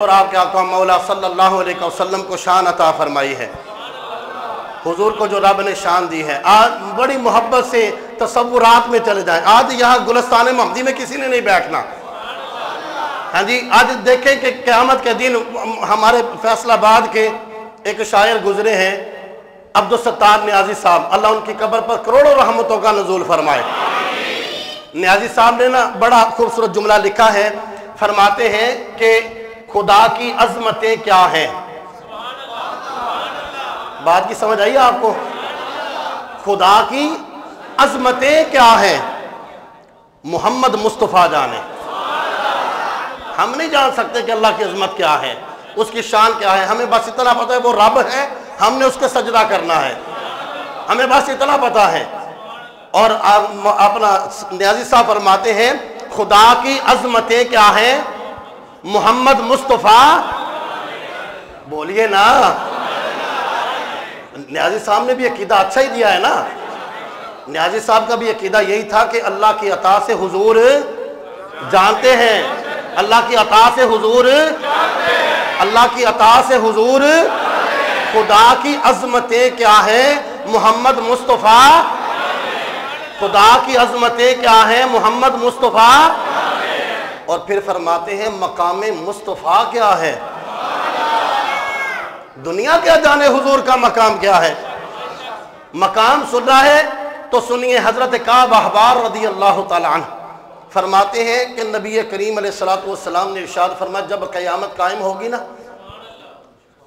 اور آپ کے آقا مولا صلی اللہ علیہ وسلم کو شان عطا فرمائی ہے، حضور کو جو رب نے شان دی ہے۔ آج بڑی محبت سے تصورات میں چلے جائیں۔ آج یہاں گلستان محمدی میں کسی نے نہیں بیٹھنا، ہاں جی۔ آج دیکھیں کہ قیامت کے دن ہمارے فیصل آباد کے ایک شاعر گزرے ہیں عبدالستار نیازی صاحب، اللہ ان کی قبر پر کروڑوں رحمتوں کا نزول فرمائے۔ نیازی صاحب نے نا بڑا خوبصورت جملہ لکھا ہے، فرماتے ہیں کہ خدا کی عظمتیں کیا ہیں۔ بات کی سمجھ آئی آپ کو؟ خدا کی عظمتیں کیا ہیں محمد مصطفیٰ جانے۔ ہم نہیں جان سکتے کہ اللہ کی عظمت کیا ہے، اس کی شان کیا ہے۔ ہمیں بس اتنا پتا ہے وہ رب ہے، ہم نے اس کے سجدہ کرنا ہے، ہمیں بس اتنا پتا ہے۔ اور اپنا نیازی صاحب فرماتے ہیں خدا کی عظمتیں کیا ہیں محمد مصطفیٰ، بولیے نا۔ نیازی صاحب نے بھی عقیدہ اچھا ہی دیا ہے نا۔ نیازی صاحب کا بھی عقیدہ یہی تھا کہ اللہ کی عطا سے حضور جانتے ہیں، اللہ کی عطا سے حضور، اللہ کی عطا سے حضور، خدا کی عظمتیں کیا ہیں محمد مصطفیٰ، خدا کی عظمتیں کیا ہیں محمد مصطفیٰ۔ اور پھر فرماتے ہیں مقام مصطفیٰ کیا ہے، دنیا کیا جانے حضور کا مقام کیا ہے۔ مقام سننا ہے تو سنیے حضرت کعب احبار رضی اللہ تعالیٰ عنہ فرماتے ہیں کہ نبی کریم علیہ السلام نے ارشاد فرمایا جب قیامت قائم ہوگی نا،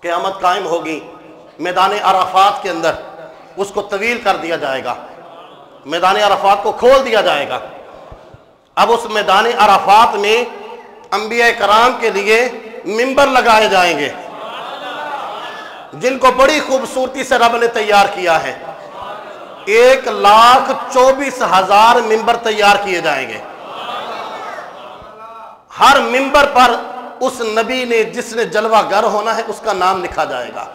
قیامت قائم ہوگی، میدان عرفات کے اندر اس کو طویل کر دیا جائے گا، میدان عرفات کو کھول دیا جائے گا۔ اب اس میدان عرفات میں انبیاء کرام کے لیے منبر لگائے جائیں گے جن کو بڑی خوبصورتی سے رب نے تیار کیا ہے۔ 1,24,000 منبر تیار کیے جائیں گے۔ ہر منبر پر اس نبی نے جس نے جلوہ گر ہونا ہے اس کا نام لکھا جائے گا۔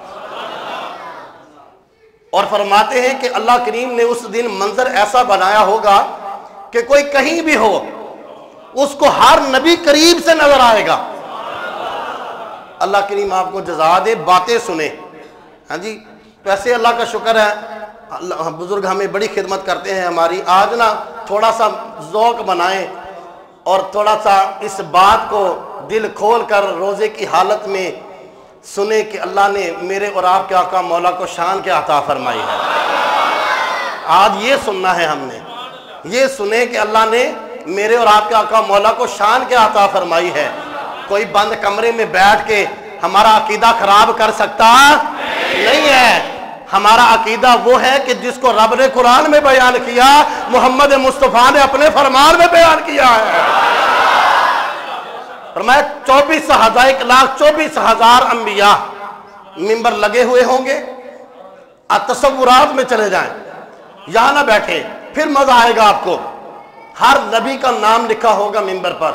اور فرماتے ہیں کہ اللہ کریم نے اس دن منظر ایسا بنایا ہوگا کہ کوئی کہیں بھی ہو اس کو ہر نبی قریب سے نظر آئے گا۔ اللہ کریم آپ کو جزا دے، باتیں سنے، ہاں جی۔ ویسے اللہ کا شکر ہے، بزرگ ہمیں بڑی خدمت کرتے ہیں ہماری۔ آج نا تھوڑا سا ذوق بنائیں اور تھوڑا سا اس بات کو دل کھول کر روزے کی حالت میں سنیں کہ اللہ نے میرے اور آپ کے آقا مولا کو شان کے عطا فرمائی ہے۔ آج یہ سننا ہے، ہم نے یہ سنے کہ اللہ نے میرے اور آپ کے آقا مولا کو شان کے عطا فرمائی ہے۔ کوئی بند کمرے میں بیٹھ کے ہمارا عقیدہ خراب کر سکتا نہیں ہے۔ ہمارا عقیدہ وہ ہے کہ جس کو رب نے قرآن میں بیان کیا، محمد مصطفیٰ نے اپنے فرمان میں بیان کیا ہے۔ فرمایا 1,24,000 انبیاء منبر لگے ہوئے ہوں گے۔ تصورات میں چلے جائیں، یہاں نہ بیٹھیں، پھر مزہ آئے گا آپ کو۔ ہر نبی کا نام لکھا ہوگا منبر پر،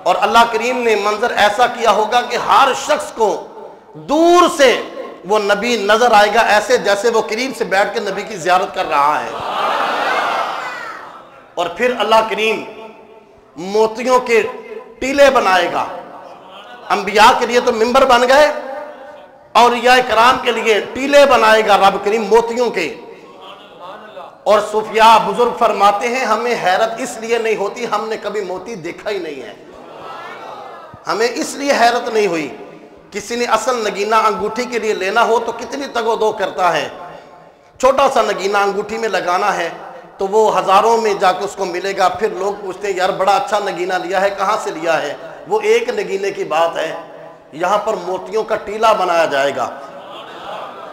اور اللہ کریم نے منظر ایسا کیا ہوگا کہ ہر شخص کو دور سے وہ نبی نظر آئے گا، ایسے جیسے وہ قریب سے بیٹھ کے نبی کی زیارت کر رہا ہے۔ اور پھر اللہ کریم موتیوں کے ٹیلے بنائے گا۔ انبیاء کے لیے تو منبر بن گئے، اولیاء کرام کے لیے ٹیلے بنائے گا رب کریم موتیوں کے۔ اور صوفیاء بزرگ فرماتے ہیں ہمیں حیرت اس لیے نہیں ہوتی، ہم نے کبھی موتی دیکھا ہی نہیں ہے، ہمیں اس لیے حیرت نہیں ہوئی۔ کسی نے اصل نگینہ انگوٹھی کے لیے لینا ہو تو کتنی تگ و دو کرتا ہے۔ چھوٹا سا نگینہ انگوٹھی میں لگانا ہے تو وہ ہزاروں میں جا کے اس کو ملے گا، پھر لوگ پوچھتے ہیں یار بڑا اچھا نگینہ لیا ہے، کہاں سے لیا ہے؟ وہ ایک نگینے کی بات ہے۔ یہاں پر موتیوں کا ٹیلا بنایا جائے گا۔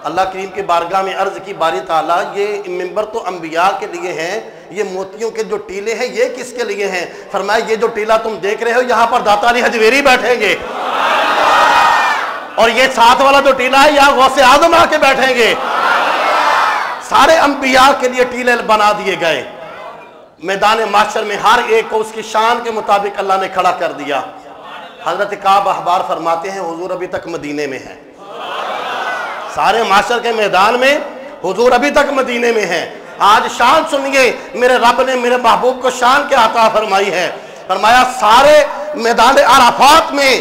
اللہ کریم کے بارگاہ میں عرض کی باری تعالیٰ یہ منبر تو انبیاء کے لیے ہیں، یہ موتیوں کے جو ٹیلے ہیں یہ کس کے لیے ہیں؟ فرمایا یہ جو ٹیلا تم دیکھ رہے ہو یہاں پر داتا علی حجویری بیٹھیں گے، اور یہ ساتھ والا جو ٹیلا ہے یہاں غوث اعظم آ کے بیٹھیں گے۔ سارے انبیاء کے لیے ٹیلے بنا دیے گئے۔ میدان محشر میں ہر ایک کو اس کی شان کے مطابق اللہ نے کھڑا کر دیا۔ حضرت کعب احبار فرماتے ہیں حضور ابھی تک مدینے میں ہیں، سارے معاشر کے میدان میں حضور ابھی تک مدینے میں ہیں۔ آج شان سنیے، میرے رب نے میرے محبوب کو شان کے عطا فرمائی ہے۔ فرمایا سارے میدان عرفات میں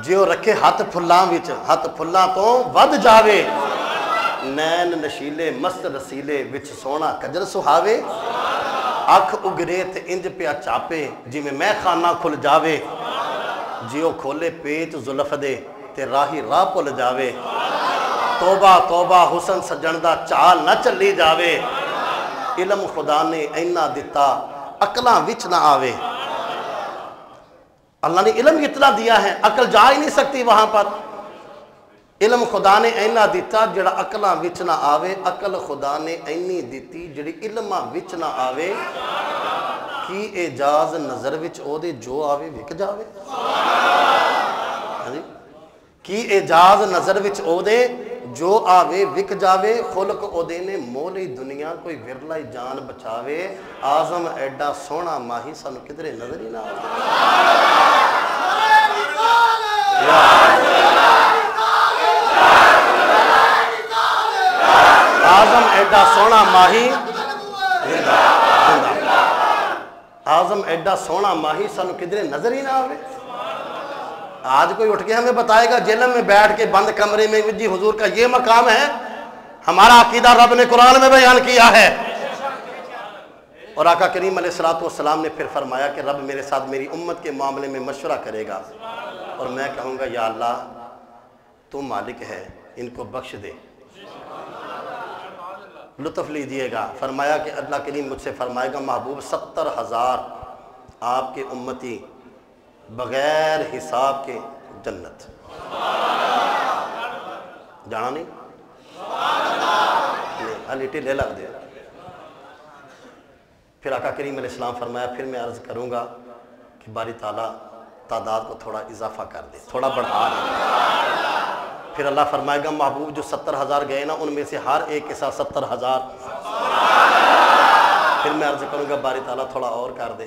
ਜਿਉ ਰੱਖੇ ਹੱਥ ਫੁੱਲਾਂ ਵਿੱਚ ਹੱਥ ਫੁੱਲਾਂ ਤੋਂ ਵੱਧ ਜਾਵੇ ਨੈਣ ਨਸ਼ੀਲੇ ਮਸਤ ਰਸੀਲੇ ਵਿੱਚ ਸੋਹਣਾ ਕਜਰ ਸੁਹਾਵੇ ਅੱਖ ਉਗਰੇ ਤੇ ਇੰਜ ਪਿਆ ਚਾਪੇ ਜਿਵੇਂ ਮੈਂ ਖਾਨਾ ਖੁੱਲ ਜਾਵੇ ਜਿਉ ਖੋਲੇ ਪੇਚ ਜ਼ੁਲਫ ਦੇ ਤੇ ਰਾਹੀ ਰਾਹ ਭੁੱਲ ਜਾਵੇ ਤੋਬਾ ਤੋਬਾ ਹੁਸਨ ਸੱਜਣ ਦਾ ਚਾਲ ਨਾ ਚੱਲੀ ਜਾਵੇ ਇਲਮ ਖੁਦਾ نے اینا دیتا عقلاں وچ نہ آوے اللہ نے علم اتنا دیا ہے عقل جا ہی نہیں سکتی وہاں پر علم خدا نے اینا دیتا جڑا عقلاں وچ نہ آوے عقل خدا نے اینی دیتی جڑی علماں وچ نہ آوے کی اعجاز نظر وچ او دے جو آوے وک جاوے کی اعجاز نظر وچ او دے جو آوے وک جاوے خلق او دے نے مولی دنیا کوئی ورلائی جان بچاوے آزم ایڈا سونا ماہی سانو کدرے نظر ہی نہ آوے آزم ایڈا سونا ماہی آزم ایڈا سونا ماہی سانو کدرے نظر ہی نہ آوے آج کوئی اٹھ کے ہمیں بتائے گا جیلم میں بیٹھ کے بند کمرے میں جی حضور کا یہ مقام ہے ہمارا عقیدہ رب نے قرآن میں بیان کیا ہے اور آقا کریم علیہ السلام نے پھر فرمایا کہ رب میرے ساتھ میری امت کے معاملے میں مشورہ کرے گا اور میں کہوں گا یا اللہ تو مالک ہے ان کو بخش دے لطف لیجئے گا فرمایا کہ اللہ کریم مجھ سے فرمائے گا محبوب 70,000 آپ کے امتی بغیر حساب کے جنت جانا نہیں لیٹی لے لگ دے پھر آقا کریم علیہ السلام فرمایا پھر میں عرض کروں گا کہ باری تعالیٰ تعداد کو تھوڑا اضافہ کر دے تھوڑا بڑھا دے پھر اللہ فرمائے گا محبوب جو 70,000 گئے نا ان میں سے ہر ایک کے ساتھ 70,000 پھر میں عرض کروں گا باری تعالیٰ تھوڑا اور کر دے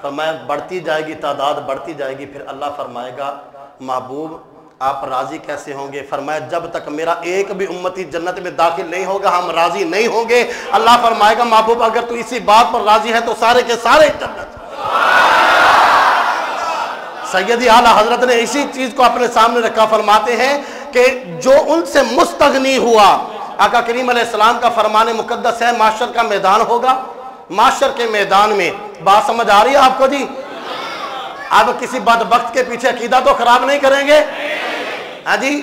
فرمایا بڑھتی جائے گی تعداد بڑھتی جائے گی پھر اللہ فرمائے گا محبوب آپ راضی کیسے ہوں گے فرمایا جب تک میرا ایک بھی امتی جنت میں داخل نہیں ہوگا ہم راضی نہیں ہوں گے اللہ فرمائے گا محبوب اگر تو اسی بات پر راضی ہے تو سارے کے سارے جنت سیدی اعلیٰ حضرت نے اسی چیز کو اپنے سامنے رکھا فرماتے ہیں کہ جو ان سے مستغنی ہوا آقا کریم علیہ السلام کا فرمان مقدس ہے معاشر کا میدان ہوگا معاشر کے میدان میں بات سمجھ آ رہی ہے آپ کو جی اب کسی بدبخت کے پیچھے عقیدہ تو خراب نہیں کریں گے ہاں جی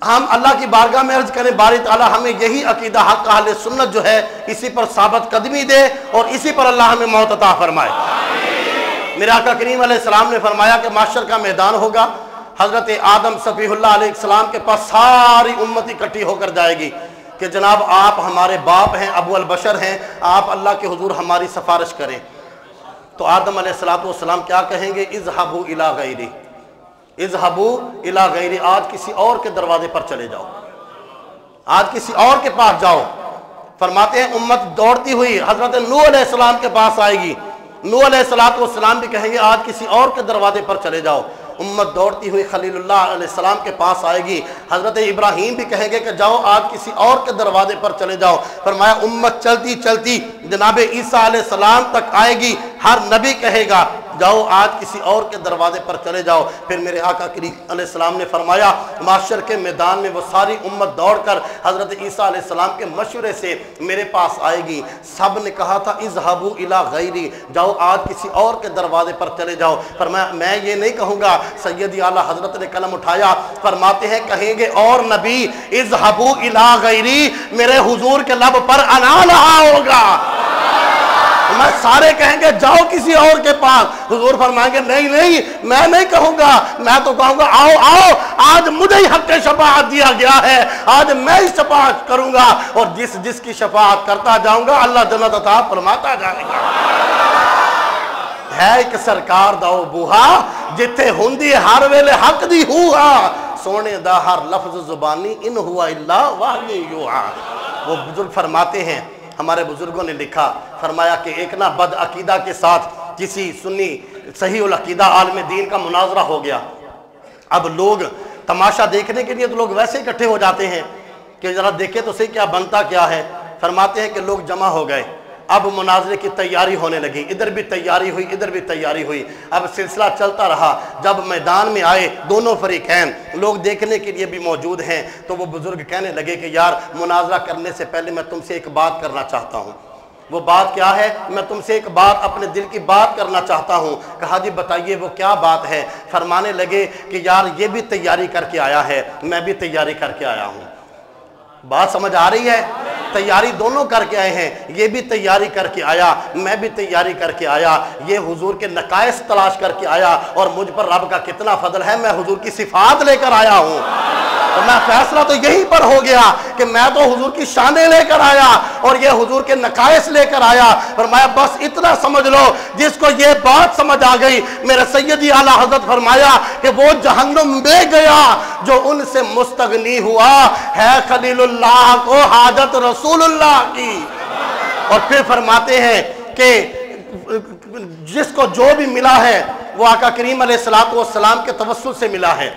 ہم اللہ کی بارگاہ میں عرض کریں باری تعالیٰ ہمیں یہی عقیدہ حق اہل سنت جو ہے اسی پر ثابت قدمی دے اور اسی پر اللہ ہمیں موت عطا فرمائے میرے آقا کریم علیہ السلام نے فرمایا کہ معاشر کا میدان ہوگا حضرت آدم صفیہ اللہ علیہ السلام کے پاس ساری امت اکٹھی ہو کر جائے گی کہ جناب آپ ہمارے باپ ہیں ابو البشر ہیں آپ اللہ کے حضور ہماری سفارش کریں تو آدم علیہ السلام کیا کہیں گے اذهبوا الی غیری اذهبوا الی غیری آج کسی اور کے دروازے پر چلے جاؤ آج کسی اور کے پاس جاؤ فرماتے ہیں امت دوڑتی ہوئی حضرت نوح علیہ السلام کے پاس آئے گی نوح علیہ السلام بھی کہیں گے آج کسی اور کے دروازے پر چلے جاؤ امت دوڑتی ہوئی خلیل اللہ علیہ السلام کے پاس آئے گی حضرت ابراہیم بھی کہیں گے کہ جاؤ آج کسی اور کے دروازے پر چلے جاؤ فرمایا امت چلتی چلتی جناب عیسیٰ علیہ السلام تک آئے گی ہر نبی کہے گا جاؤ آج کسی اور کے دروازے پر چلے جاؤ پھر میرے آقا کریم علیہ السلام نے فرمایا معاشر کے میدان میں وہ ساری امت دوڑ کر حضرت عیسیٰ علیہ السلام کے مشورے سے میرے پاس آئے گی سب نے کہا تھا اذهبوا الی غیری جاؤ آج کسی اور کے دروازے پر چلے جاؤ فرمایا میں یہ نہیں کہوں گا سیدی اعلیٰ حضرت نے قلم اٹھایا فرماتے ہیں کہیں گے اور نبی اذهبوا الی غیری میرے حضور کے لب پر انا رہا ہوگا میں سارے کہیں گے جاؤ کسی اور کے پاس حضور فرمائیں گے نہیں نہیں میں نہیں کہوں گا میں تو کہوں گا آؤ آؤ آج مجھے ہی حق شفاعت دیا گیا ہے آج میں ہی شفاعت کروں گا اور جس کی شفاعت کرتا جاؤں گا اللہ جنت عطا فرماتا جائے گا ہے ایک سرکار داؤ بوہا جتھے ہوندی ہر ویلے حق دی ہوا سونے دا ہر لفظ زبانی ان ہوا الا وحی یوحا وہ بزرگ فرماتے ہیں ہمارے بزرگوں نے لکھا فرمایا کہ ایک نہ بد عقیدہ کے ساتھ کسی سنی صحیح العقیدہ عالم دین کا مناظرہ ہو گیا اب لوگ تماشا دیکھنے کے لیے تو لوگ ویسے اکٹھے ہو جاتے ہیں کہ ذرا دیکھے تو صحیح کیا بنتا کیا ہے فرماتے ہیں کہ لوگ جمع ہو گئے اب مناظرے کی تیاری ہونے لگی، ادھر بھی تیاری ہوئی، ادھر بھی تیاری ہوئی، اب سلسلہ چلتا رہا۔ جب میدان میں آئے دونوں فریقین، لوگ دیکھنے کے لیے بھی موجود ہیں، تو وہ بزرگ کہنے لگے کہ یار مناظرہ کرنے سے پہلے میں تم سے ایک بات کرنا چاہتا ہوں۔ وہ بات کیا ہے؟ میں تم سے ایک بات، اپنے دل کی بات کرنا چاہتا ہوں۔ کہا جی بتائیے وہ کیا بات ہے؟ فرمانے لگے کہ یار یہ بھی تیاری کر کے آیا ہے، میں بھی تیاری کر کے آیا ہوں۔ بات سمجھ آ رہی ہے؟ تیاری دونوں کر کے آئے ہیں، یہ بھی تیاری کر کے آیا، میں بھی تیاری کر کے آیا، یہ حضور کے نقائص تلاش کر کے آیا، اور مجھ پر رب کا کتنا فضل ہے، میں حضور کی صفات لے کر آیا ہوں۔ تو میں فیصلہ تو یہی پر ہو گیا کہ میں تو حضور کی شانیں لے کر آیا اور یہ حضور کے نقائص لے کر آیا۔ فرمایا بس اتنا سمجھ لو، جس کو یہ بات سمجھ آ گئی، میرے سیدی اعلیٰ حضرت فرمایا کہ وہ جہنم میں گیا جو ان سے مستغنی ہوا ہے خلیل اللہ کو حاجت رسول اللہ کی۔ اور پھر فرماتے ہیں کہ جس کو جو بھی ملا ہے وہ آقا کریم علیہ السلام کے توسل سے ملا ہے،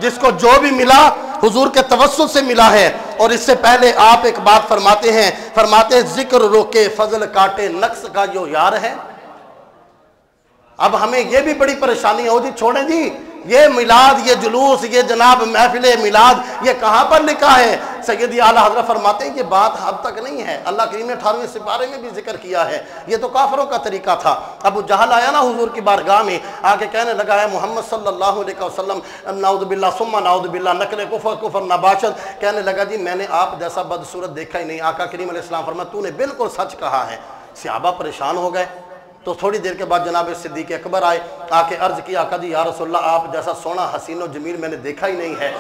جس کو جو بھی ملا حضور کے توسل سے ملا ہے۔ اور اس سے پہلے آپ ایک بات فرماتے ہیں ذکر روکے فضل کاٹے نقص کا جو یار ہے۔ اب ہمیں یہ بھی بڑی پریشانی ہو جی، چھوڑیں جی یہ میلاد، یہ جلوس، یہ جناب محفل میلاد، یہ کہاں پر لکھا ہے؟ سیدی اعلیٰ حضرت فرماتے ہیں یہ بات اب تک نہیں ہے، اللہ کریم نے 18ویں سپارے میں بھی ذکر کیا ہے، یہ تو کافروں کا طریقہ تھا۔ ابو جہل آیا نا حضور کی بارگاہ میں، آ کے کہنے لگا ہے محمد صلی اللہ علیہ وسلم نعوذ باللہ ثم نعوذ باللہ نقل کفر نباشت، کہنے لگا جی میں نے آپ جیسا بدصورت دیکھا ہی نہیں۔ آقا کریم علیہ السلام فرمایا تو نے بالکل سچ کہا ہے۔ صحابہ پریشان ہو گئے۔ تو تھوڑی دیر کے بعد جناب صدیق اکبر آئے، آ کے عرض کیا آقا جی یا رسول اللہ آپ جیسا سونا حسین و جمیل میں نے دیکھا ہی نہیں ہے۔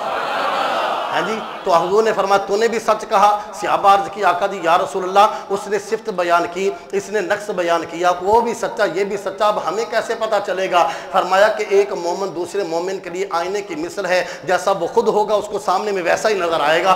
ہاں جی، تو حضور نے فرمایا تو نے بھی سچ کہا۔ صحابہ عرض کی آقا جی یا رسول اللہ اس نے صفت بیان کی، اس نے نقص بیان کیا، وہ بھی سچا یہ بھی سچا، اب ہمیں کیسے پتہ چلے گا؟ فرمایا کہ ایک مومن دوسرے مومن کے لیے آئینے کی مثل ہے، جیسا وہ خود ہوگا اس کو سامنے میں ویسا ہی نظر آئے گا،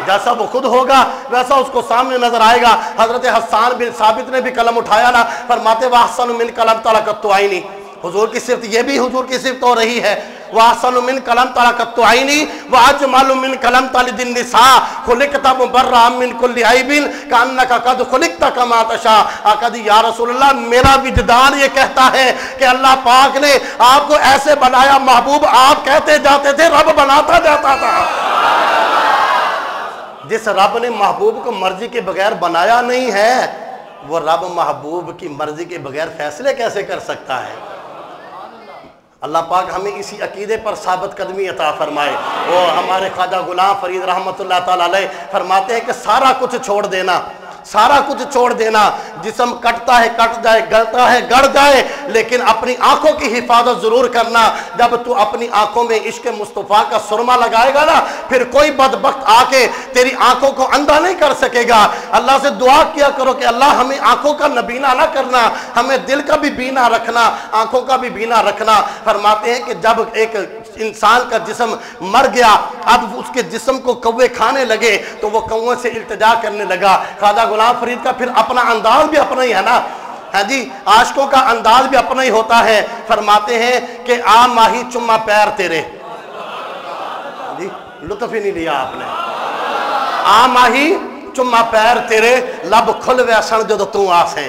جیسا وہ خود ہوگا ویسا اس کو سامنے نظر آئے گا۔ حضرت حسان بن ثابت نے بھی قلم اٹھایا نا، فرماتے وَأَحْسَنُ مِنْ قَلَمْ طَلَقَتُ عَيْنِي، حضور کی صفت یہ بھی حضور کی صفت ہو رہی ہے۔ وَأَحْسَنُ مِنْ قَلَمْ طَلَقَتُ عَيْنِي وَأَجْمَلُ مِنْ قَلَمْ طَلِدِ النِّسَاءِ خُلِقْتَ مُبَرَّأً مِنْ كُلِّ عَيْبٍ كَأَنَّكَ قَدْ خُلِقْتَ كَمَا تَشَاءُ۔ آقا جی یا رسول اللہ میرا وجدان یہ کہتا ہے کہ اللہ پاک نے آپ کو ایسے بنایا، محبوب آپ کہتے جاتے تھے رب بناتا جاتا تھا۔ جس رب نے محبوب کو مرضی کے بغیر بنایا نہیں ہے، وہ رب محبوب کی مرضی کے بغیر فیصلے کیسے کر سکتا ہے؟ اللہ پاک ہمیں اسی عقیدے پر ثابت قدمی عطا فرمائے۔ وہ ہمارے خواجہ غلام فرید رحمۃ اللہ تعالی علیہ فرماتے ہیں کہ سارا کچھ چھوڑ دینا، سارا کچھ چھوڑ دینا، جسم کٹتا ہے کٹ جائے، گلتا ہے گڑ جائے، لیکن اپنی آنکھوں کی حفاظت ضرور کرنا۔ جب تو اپنی آنکھوں میں عشق مصطفیٰ کا سرما لگائے گا نا، پھر کوئی بدبخت آ کے تیری آنکھوں کو اندھا نہیں کر سکے گا۔ اللہ سے دعا کیا کرو کہ اللہ ہمیں آنکھوں کا نبینا نہ کرنا، ہمیں دل کا بھی بینا رکھنا، آنکھوں کا بھی بینا رکھنا۔ فرماتے ہیں کہ جب ایک انسان کا جسم مر گیا، اب اس کے جسم کو کوے کھانے لگے تو وہ کووں سے التجا کرنے لگا۔ خواجہ غلام فرید کا پھر اپنا انداز بھی اپنا ہی ہے نا، ہاں جی، عاشقوں کا انداز بھی اپنا ہی ہوتا ہے۔ فرماتے ہیں کہ آ ماہی چما پیر تیرے، جی لطف ہی نہیں لیا آپ نے، آ ماہی چما پیر تیرے لب کھل ویسن جدو تو آسیں۔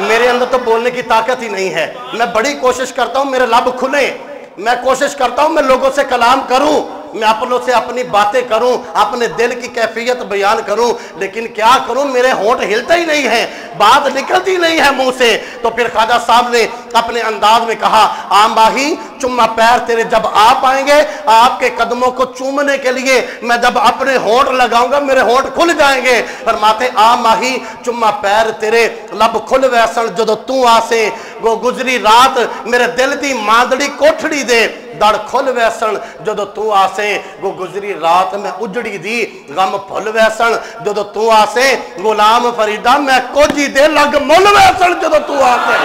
میرے اندر تو بولنے کی طاقت ہی نہیں ہے، میں بڑی کوشش کرتا ہوں میرے لب کھلیں، میں کوشش کرتا ہوں میں لوگوں سے کلام کروں، میں اپنوں سے اپنی باتیں کروں، اپنے دل کی کیفیت بیان کروں، لیکن کیا کروں میرے ہونٹ ہلتا ہی نہیں ہے، بات نکلتی نہیں ہے منہ سے۔ تو پھر خواجہ صاحب نے اپنے انداز میں کہا آ ماہی چما پیر تیرے، جب آپ آئیں گے آپ کے قدموں کو چومنے کے لیے میں جب اپنے ہونٹ لگاؤں گا میرے ہونٹ کھل جائیں گے۔ فرماتے آ ماہی چما پیر تیرے لب کھل ویسن جدو تو آسے، وہ گزری رات میرے دل دی ماندڑی کوٹھڑی دے دڑ کھل ویسن جدو تو آسے، وہ گزری رات میں اجڑی دی غم پھل ویسن جدو تو آسے، غلام فریدہ میں کوجی دے لگ مل ویسن جدو تو آسے۔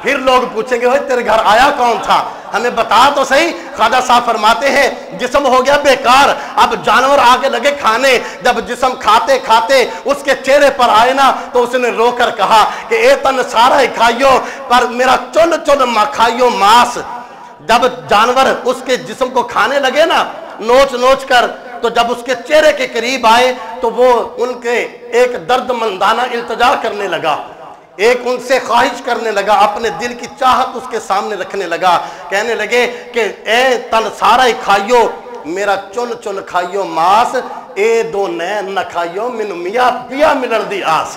پھر لوگ پوچھیں گے تیرے گھر آیا کون تھا، ہمیں بتا تو صحیح۔ خواجہ صاحب فرماتے ہیں جسم ہو گیا بیکار، اب جانور آگے لگے کھانے، جب جسم کھاتے کھاتے اس کے چہرے پر آئے نا تو اس نے رو کر کہا کہ اے تن سارا ہی کھائیو پر میرا چل چل کھائیو ماس۔ جب جانور اس کے جسم کو کھانے لگے نا، نوچ نوچ کر تو جب اس کے چہرے کے قریب آئے تو وہ ان کے ایک درد مندانہ التجا کرنے لگا، ایک ان سے خواہش کرنے لگا، اپنے دل کی چاہت اس کے سامنے رکھنے لگا، کہنے لگے کہ اے تن سارا کھائیو میرا چن چن کھائیو ماس، اے دو نین نہ کھائیو من میاں پیا ملن دی آس،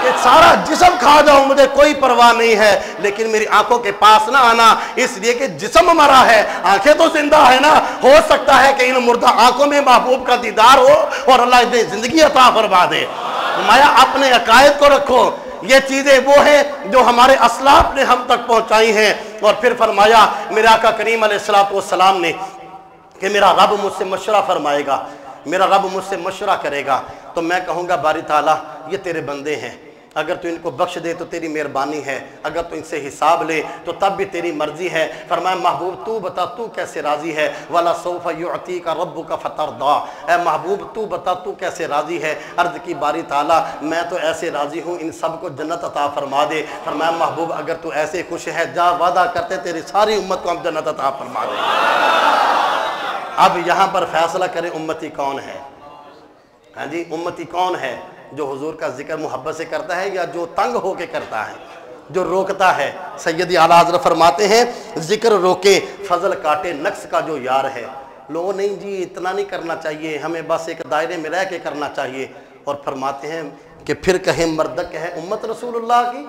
کہ سارا جسم کھا جاؤ مجھے کوئی پرواہ نہیں ہے، لیکن میری آنکھوں کے پاس نہ آنا، اس لیے کہ جسم مرا ہے، آنکھیں تو زندہ ہے نا، ہو سکتا ہے کہ ان مردہ آنکھوں میں محبوب کا دیدار ہو اور اللہ انہیں زندگی عطا فرما دے۔ فرمایا اپنے عقائد کو رکھو، یہ چیزیں وہ ہیں جو ہمارے اسلاف نے ہم تک پہنچائی ہیں۔ اور پھر فرمایا میرے آقا کریم علیہ السلام نے کہ میرا رب مجھ سے مشورہ فرمائے گا، میرا رب مجھ سے مشورہ کرے گا، تو میں کہوں گا باری تعالیٰ یہ تیرے بندے ہیں، اگر تو ان کو بخش دے تو تیری مہربانی ہے، اگر تو ان سے حساب لے تو تب بھی تیری مرضی ہے۔ فرمایا محبوب تو بتا تو کیسے راضی ہے، وَلَا سَوْفَ يُعْتِيكَ رَبُّكَ فَتَرْضَىٰ، اے محبوب تو بتا تو کیسے راضی ہے۔ عرض کی باری تعالیٰ میں تو ایسے راضی ہوں ان سب کو جنت عطا فرما دے۔ فرمایا محبوب اگر تو ایسے خوش ہے جا وعدہ کرتے تیری ساری امت کو ہم جنت عطا فرما دیں۔ اب یہاں پر فیصلہ کریں امتی کون ہے، ہاں جی امتی کون ہے، جو حضور کا ذکر محبت سے کرتا ہے یا جو تنگ ہو کے کرتا ہے، جو روکتا ہے۔ سیدی اعلیٰ حضرت فرماتے ہیں ذکر روکے فضل کاٹے نقص کا جو یار ہے، لوگوں نہیں جی اتنا نہیں کرنا چاہیے، ہمیں بس ایک دائرے میں رہ کے کرنا چاہیے۔ اور فرماتے ہیں کہ پھر کہے مردک کہے امت رسول اللہ کی،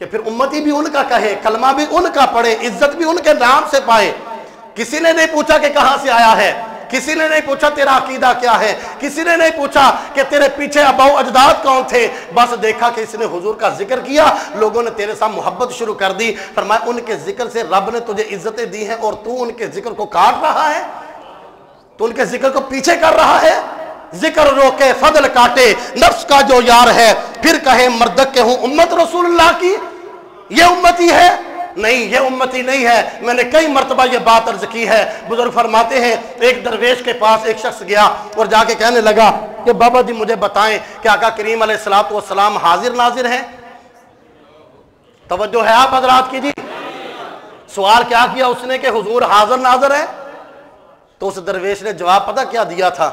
کہ پھر امتی بھی ان کا کہے، کلمہ بھی ان کا پڑھے، عزت بھی ان کے نام سے پائے۔ کسی نے نہیں پوچھا کہ کہاں سے آیا ہے، کسی نے نہیں پوچھا تیرا عقیدہ کیا ہے، کسی نے نہیں پوچھا کہ تیرے پیچھے آباؤ اجداد کون تھے، بس دیکھا کہ اس نے حضور کا ذکر کیا، لوگوں نے تیرے ساتھ محبت شروع کر دی۔ فرمایا ان کے ذکر سے رب نے تجھے عزتیں دی ہیں اور تو ان کے ذکر کو کاٹ رہا ہے، تو ان کے ذکر کو پیچھے کر رہا ہے۔ ذکر روکے فضل کاٹے نفس کا جو یار ہے، پھر کہے مردک کہ ہوں امت رسول اللہ کی، یہ امتی ہے؟ نہیں یہ امتی نہیں ہے، میں نے کئی مرتبہ یہ بات عرض کی ہے۔ بزرگ فرماتے ہیں ایک درویش کے پاس ایک شخص گیا اور جا کے کہنے لگا کہ بابا جی مجھے بتائیں کہ آقا کریم علیہ السلام حاضر ناظر ہیں؟ توجہ ہے آپ حضرات کی جی، سوال کیا کیا اس نے کہ حضور حاضر ناظر ہے؟ تو اس درویش نے جواب پتہ کیا دیا تھا؟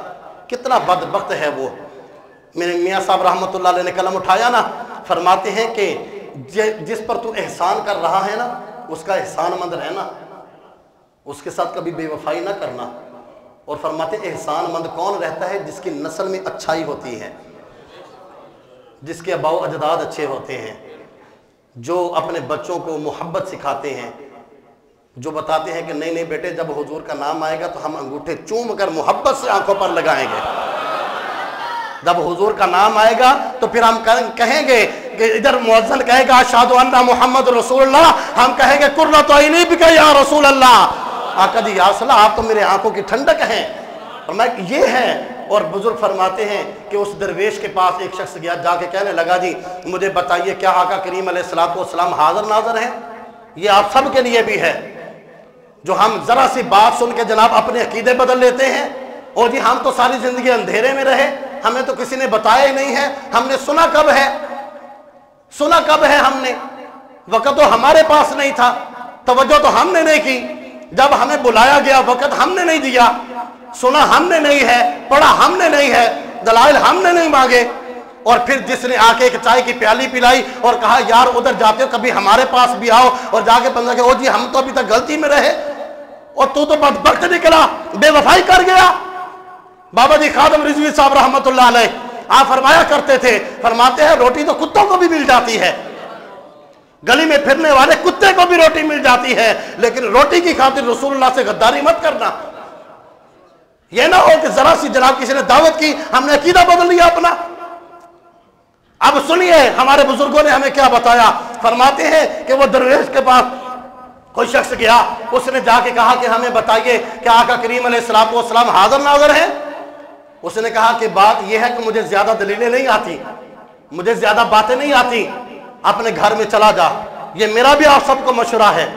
کتنا بدبخت ہے وہ۔ میرے میاں صاحب رحمۃ اللہ علیہ نے قلم اٹھایا نا، فرماتے ہیں کہ جس پر تو احسان کر رہا ہے نا اس کا احسان مند رہنا، اس کے ساتھ کبھی بے وفائی نہ کرنا۔ اور فرماتے احسان مند کون رہتا ہے؟ جس کی نسل میں اچھائی ہوتی ہے، جس کے آباؤ اجداد اچھے ہوتے ہیں، جو اپنے بچوں کو محبت سکھاتے ہیں، جو بتاتے ہیں کہ نہیں نہیں بیٹے جب حضور کا نام آئے گا تو ہم انگوٹھے چوم کر محبت سے آنکھوں پر لگائیں گے، جب حضور کا نام آئے گا تو پھر ہم کہیں گے کہ ادھر مؤذن کہے گا اشہد ان محمد رسول اللہ، ہم کہیں گے قرۃ عینی بک یا رسول اللہ، آقا جی یا رسول اللہ آپ تو میرے آنکھوں کی ٹھنڈک ہیں۔ فرمایا یہ ہے۔ اور بزرگ فرماتے ہیں کہ اس درویش کے پاس ایک شخص گیا، جا کے کہنے لگا جی مجھے بتائیے کیا آقا کریم علیہ السلام حاضر ناظر ہیں؟ یہ آپ سب کے لیے بھی ہے، جو ہم ذرا سی بات سن کے جناب اپنے عقیدے بدل لیتے ہیں، اور جی ہم تو ساری زندگی اندھیرے میں رہے، ہمیں تو کسی نے بتایا ہی نہیں ہے، ہم نے سنا کب ہے؟ سنا کب ہے ہم نے؟ وقت تو ہمارے پاس نہیں تھا، توجہ تو ہم نے نہیں کی، جب ہمیں بلایا گیا وقت ہم نے نہیں دیا، سنا ہم نے نہیں ہے، پڑھا ہم نے نہیں ہے، دلائل ہم نے نہیں مانگے۔ اور پھر جس نے آ کے ایک چائے کی پیالی پلائی اور کہا یار ادھر جاتے ہو کبھی ہمارے پاس بھی آؤ، اور جا کے بندہ کہ او جی ہم تو ابھی تک غلطی میں رہے اور تو بدبخت نکلا، بے وفائی کر گیا۔ بابا جی خادم رضوی صاحب رحمۃ اللہ علیہ آپ فرمایا کرتے تھے، فرماتے ہیں روٹی تو کتوں کو بھی مل جاتی ہے، گلی میں پھرنے والے کتے کو بھی روٹی مل جاتی ہے، لیکن روٹی کی خاطر رسول اللہ سے غداری مت کرنا۔ یہ نہ ہو کہ ذرا سی جناب کسی نے دعوت کی ہم نے عقیدہ بدل لیا اپنا۔ اب سنیے ہمارے بزرگوں نے ہمیں کیا بتایا، فرماتے ہیں کہ وہ درویش کے پاس کوئی شخص گیا، اس نے جا کے کہا کہ ہمیں بتائیے کہ آقا کریم علیہ السلام حاضر ناظر ہیں؟ اس نے کہا کہ بات یہ ہے کہ مجھے زیادہ دلیلیں نہیں آتی، مجھے زیادہ باتیں نہیں آتی، اپنے گھر میں چلا جا، یہ میرا بھی آپ سب کو مشورہ ہے،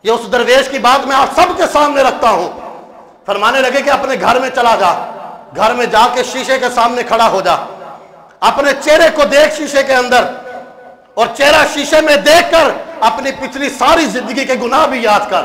یہ اس درویش کی بات میں آپ سب کے سامنے رکھتا ہوں۔ فرمانے لگے کہ اپنے گھر میں چلا جا، گھر میں جا کے شیشے کے سامنے کھڑا ہو جا، اپنے چہرے کو دیکھ شیشے کے اندر، اور چہرہ شیشے میں دیکھ کر اپنی پچھلی ساری زندگی کے گناہ بھی یاد کر،